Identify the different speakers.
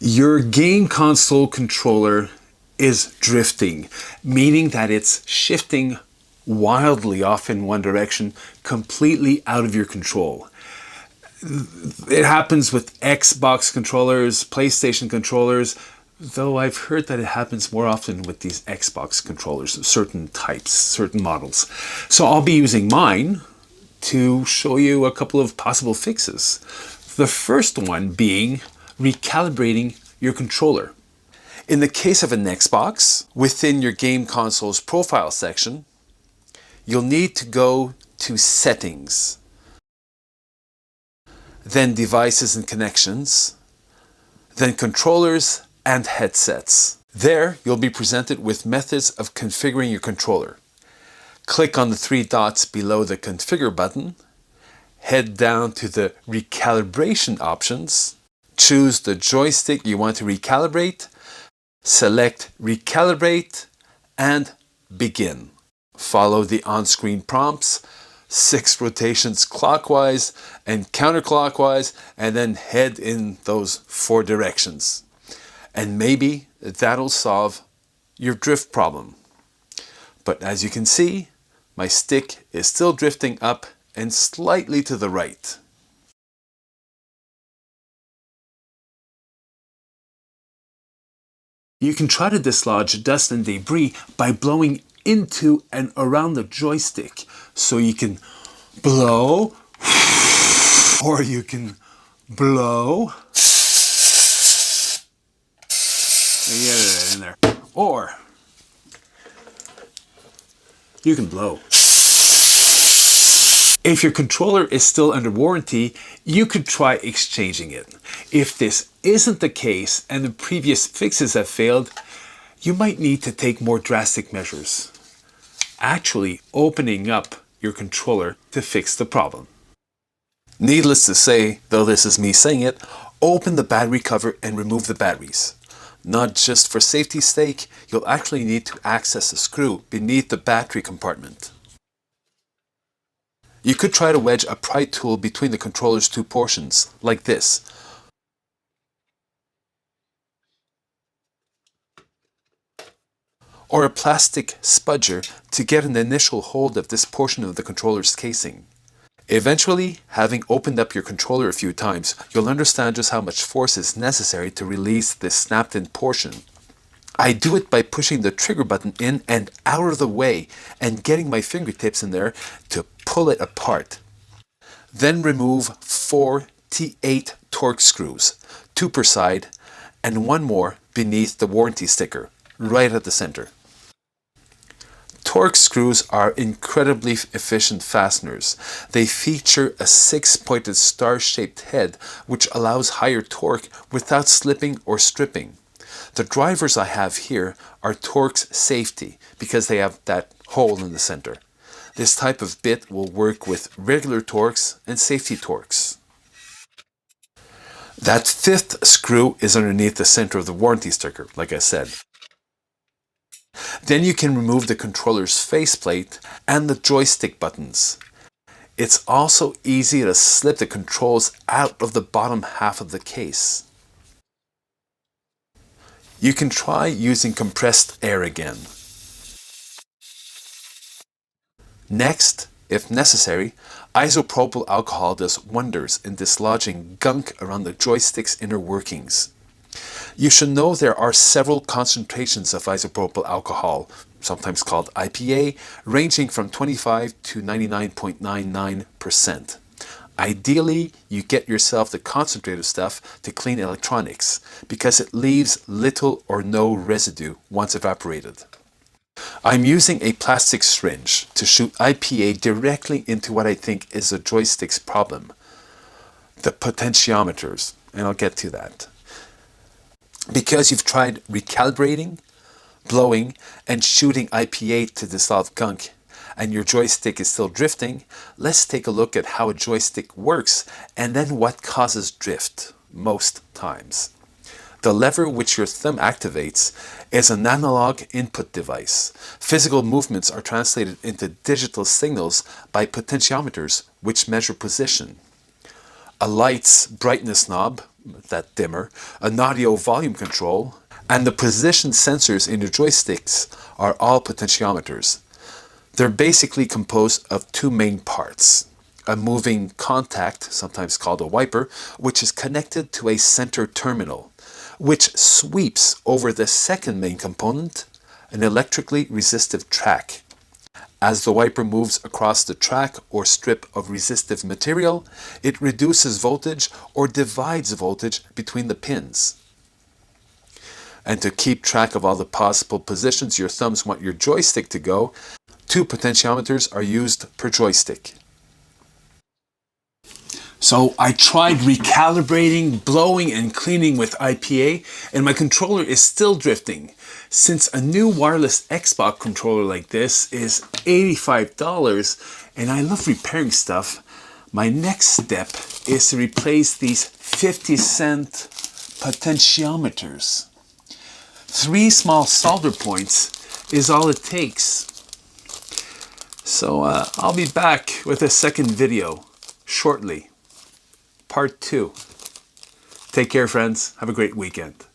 Speaker 1: Your game console controller is drifting, meaning that it's shifting wildly off in one direction, completely out of your control. It happens with Xbox controllers, PlayStation controllers, though I've heard that it happens more often with these Xbox controllers, certain types, certain models. So I'll be using mine to show you a couple of possible fixes. The first one being recalibrating your controller. In the case of an Xbox, within your game console's profile section, you'll need to go to Settings, then Devices and Connections, then Controllers and Headsets. There, you'll be presented with methods of configuring your controller. Click on the three dots below the Configure button, head down to the Recalibration options, choose the joystick you want to recalibrate, select Recalibrate, and begin. Follow the on-screen prompts, 6 rotations clockwise and counterclockwise, and then head in those 4 directions. And maybe that'll solve your drift problem. But as you can see, my stick is still drifting up and slightly to the right. You can try to dislodge dust and debris by blowing into and around the joystick. So you can blow, or you can blow. Get it in there. Or you can blow. If your controller is still under warranty, you could try exchanging it. If this isn't the case and the previous fixes have failed, you might need to take more drastic measures. Actually opening up your controller to fix the problem. Needless to say, though this is me saying it, open the battery cover and remove the batteries. Not just for safety's sake, you'll actually need to access a screw beneath the battery compartment. You could try to wedge a pry tool between the controller's 2 portions, like this. Or a plastic spudger to get an initial hold of this portion of the controller's casing. Eventually, having opened up your controller a few times, you'll understand just how much force is necessary to release this snapped-in portion. I do it by pushing the trigger button in and out of the way and getting my fingertips in there to pull it apart. Then remove 4 T8 Torx screws, 2 per side, and 1 more beneath the warranty sticker, right at the center. Torx screws are incredibly efficient fasteners. They feature a 6-pointed star-shaped head which allows higher torque without slipping or stripping. The drivers I have here are Torx Safety because they have that hole in the center. This type of bit will work with regular Torx and safety Torx. That 5th screw is underneath the center of the warranty sticker, like I said. Then you can remove the controller's faceplate and the joystick buttons. It's also easy to slip the controls out of the bottom half of the case. You can try using compressed air again. Next, if necessary, isopropyl alcohol does wonders in dislodging gunk around the joystick's inner workings. You should know there are several concentrations of isopropyl alcohol, sometimes called IPA, ranging from 25 to 99.99%. Ideally, you get yourself the concentrated stuff to clean electronics, because it leaves little or no residue once evaporated. I'm using a plastic syringe to shoot IPA directly into what I think is the joystick's problem, the potentiometers, and I'll get to that. Because you've tried recalibrating, blowing, and shooting IPA to dissolve gunk, and your joystick is still drifting, let's take a look at how a joystick works and then what causes drift most times. The lever which your thumb activates is an analog input device. Physical movements are translated into digital signals by potentiometers which measure position. a light's brightness knob, that dimmer, an audio volume control, and the position sensors in your joysticks are all potentiometers. They're basically composed of two main parts. A moving contact, sometimes called a wiper, which is connected to a center terminal, which sweeps over the second main component, an electrically resistive track. As the wiper moves across the track or strip of resistive material, it reduces voltage or divides voltage between the pins. And to keep track of all the possible positions your thumbs want your joystick to go, 2 potentiometers are used per joystick. So I tried recalibrating, blowing, and cleaning with IPA, and my controller is still drifting. Since a new wireless Xbox controller like this is $85, and I love repairing stuff, my next step is to replace these 50-cent potentiometers. 3 small solder points is all it takes. So I'll be back with a second video shortly. Part 2. Take care, friends. Have a great weekend.